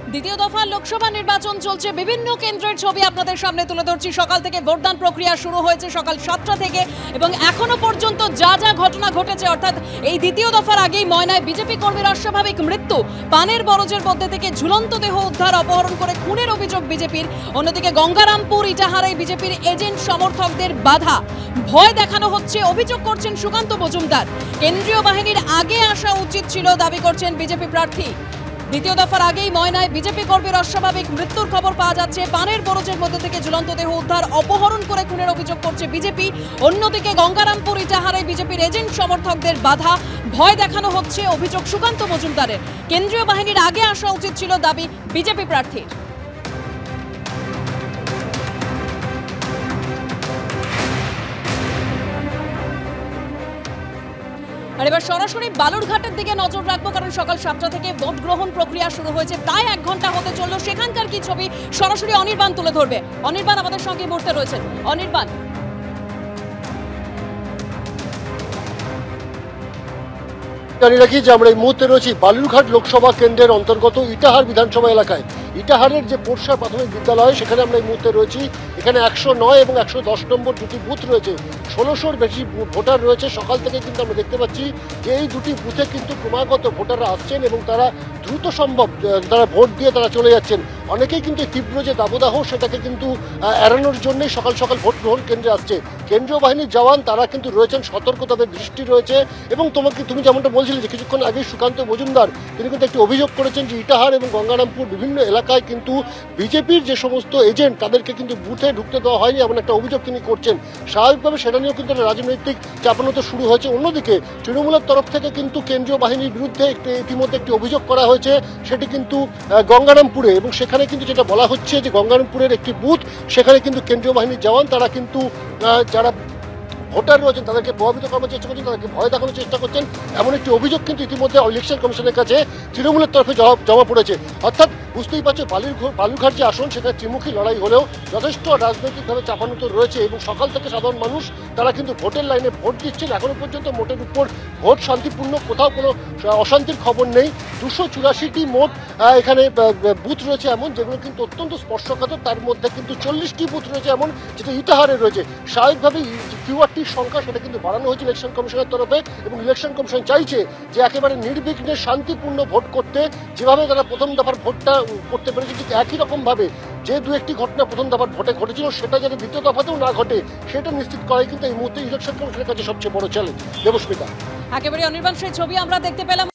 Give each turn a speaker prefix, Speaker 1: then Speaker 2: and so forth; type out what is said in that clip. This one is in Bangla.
Speaker 1: দ্বিতীয় দফা লোকসভা নির্বাচন চলছে, বিভিন্ন কেন্দ্রের ছবি আপনাদের সামনে তুলে ধরছি। সকাল থেকে ভোটদান প্রক্রিয়া শুরু হয়েছে সকাল 7টা থেকে, এবং এখনো পর্যন্ত যা যা ঘটনা ঘটেছে, অর্থাৎ এই দ্বিতীয় দফার আগেই ময়নায় বিজেপি কর্মীর অস্বাভাবিক মৃত্যু, পানের বরজের মধ্যে থেকে ঝুলন্ত দেহ উদ্ধার, অপহরণ করে খুনের অভিযোগ বিজেপির। অন্যদিকে গঙ্গারামপুর ইটাহারে বিজেপির এজেন্ট সমর্থকদের বাধা, ভয় দেখানো হচ্ছে, অভিযোগ করছেন সুকান্ত মজুমদার। কেন্দ্রীয় বাহিনীর আগে আসা উচিত ছিল, দাবি করছেন বিজেপি প্রার্থী। দ্বিতীয় দফার আগেই ময়নায় বিজেপি কর্মীর অস্বাভাবিক মৃত্যুর খবর পাওয়া যাচ্ছে, পানের বরজের মধ্যে থেকে ঝুলন্ত দেহ উদ্ধার, অপহরণ করে খুনের অভিযোগ করছে বিজেপি। অন্যদিকে গঙ্গারামপুর ইটাহারে বিজেপির এজেন্ট সমর্থকদের বাধা, ভয় দেখানো হচ্ছে, অভিযোগ সুকান্ত মজুমদারের। কেন্দ্রীয় বাহিনীর আগে আসা উচিত ছিল, দাবি বিজেপি প্রার্থীর। আর এবার সরাসরি বালুরঘাটের দিকে নজর রাখবো, কারণ সকাল 7টা থেকে ভোট গ্রহণ প্রক্রিয়া শুরু হয়েছে, প্রায় 1 ঘন্টা হতে চললো। সেখানকার কি ছবি সরাসরি অনির্বাণ তুলে ধরবে। অনির্বাণ আমাদের সঙ্গে মুহূর্তে রয়েছেন। অনির্বাণ,
Speaker 2: জানি রাখি যে আমরা এই মুহূর্তে রয়েছি বালুরঘাট লোকসভা কেন্দ্রের অন্তর্গত ইটাহার বিধানসভা এলাকায়। ইটাহারের যে পোরশা প্রাথমিক বিদ্যালয়, সেখানে আমরা এই মুহূর্তে রয়েছি। এখানে 109 এবং 110 নম্বর দুটি বুথ রয়েছে, 1600-র বেশি ভোটার রয়েছে। সকাল থেকে কিন্তু আমরা দেখতে পাচ্ছি যে এই দুটি বুথে কিন্তু ক্রমাগত ভোটাররা আসছেন এবং তারা দ্রুত সম্ভব তারা ভোট দিয়ে তারা চলে যাচ্ছেন। অনেকেই কিন্তু তীব্র যে দাবদাহ, সেটাকে কিন্তু এড়ানোর জন্যই সকাল সকাল ভোট গ্রহণ কেন্দ্রে আসছে। কেন্দ্রীয় বাহিনীর জওয়ান তারা কিন্তু রয়েছেন সতর্ক, তাদের দৃষ্টি রয়েছে। এবং তুমি যেমনটা বলছিলে যে কিছুক্ষণ আগে সুকান্ত মজুমদার তিনি কিন্তু একটি অভিযোগ করেছেন যে ইটাহার এবং গঙ্গারামপুর বিভিন্ন এলাকায় কিন্তু বিজেপির যে সমস্ত এজেন্ট তাদেরকে কিন্তু বুথে ঢুকতে দেওয়া হয়নি, এমন একটা অভিযোগ তিনি করছেন। স্বাভাবিকভাবে সেটা নিয়েও কিন্তু একটা রাজনৈতিক চাপানোতো শুরু হয়েছে। অন্যদিকে তৃণমূলের তরফ থেকে কিন্তু কেন্দ্রীয় বাহিনীর বিরুদ্ধে ইতিমধ্যে একটি অভিযোগ করা হয়েছে, সেটি কিন্তু গঙ্গারামপুরে। এবং সেখানে কিন্তু যেটা বলা হচ্ছে যে গঙ্গারামপুরের একটি বুথ, সেখানে কিন্তু কেন্দ্রীয় বাহিনীর জওয়ান তারা কিন্তু যারা ভোটার রয়েছেন তাদেরকে প্রভাবিত করার চেষ্টা করছেন, তাদেরকে ভয় দেখানোর চেষ্টা করছেন, এমন একটি অভিযোগ কিন্তু ইতিমধ্যে ইলেকশন কমিশনের কাছে তৃণমূলের তরফে জমা পড়েছে। অর্থাৎ বুঝতেই পারছো বালুরঘাট যে আসন, সেখানে ত্রিমুখী লড়াই হলেও যথেষ্ট রাজনৈতিকভাবে চাপানো তো রয়েছে। এবং সকাল থেকে সাধারণ মানুষ তারা কিন্তু ভোটের লাইনে ভোট দিচ্ছেন। এখনো পর্যন্ত মোটের উপর ভোট শান্তিপূর্ণ, কোথাও কোনো অশান্তির খবর নেই। 284টি মোট এখানে বুথ রয়েছে এমন যেগুলো কিন্তু অত্যন্ত স্পর্শকাতর। তার মধ্যে কিন্তু 40টি বুথ রয়েছে এমন যেটা ইটাহারে রয়েছে। স্বাভাবিকভাবেই কিউআরটির সংখ্যা সেটা কিন্তু বাড়ানো হয়েছে ইলেকশন কমিশনের তরফে, এবং ইলেকশন কমিশন চাইছে যে একেবারে নির্বিঘ্নে শান্তিপূর্ণ ভোট করতে। যেভাবে তারা প্রথম দফার ভোটটা করতে পেরেছে, ঠিক একই রকমভাবে যে দু একটি ঘটনা প্রথম দফার ভোটে ঘটেছিল, সেটা যাতে দ্বিতীয় দফাতেও না ঘটে সেটা নিশ্চিত করাই কিন্তু এই মুহূর্তে ইলেকশন কমিশনের কাছে সবচেয়ে বড় চ্যালেঞ্জ। দেবস্মিতা,
Speaker 1: একেবারে অনির্বাণ সেই ছবি আমরা দেখতে পেলাম।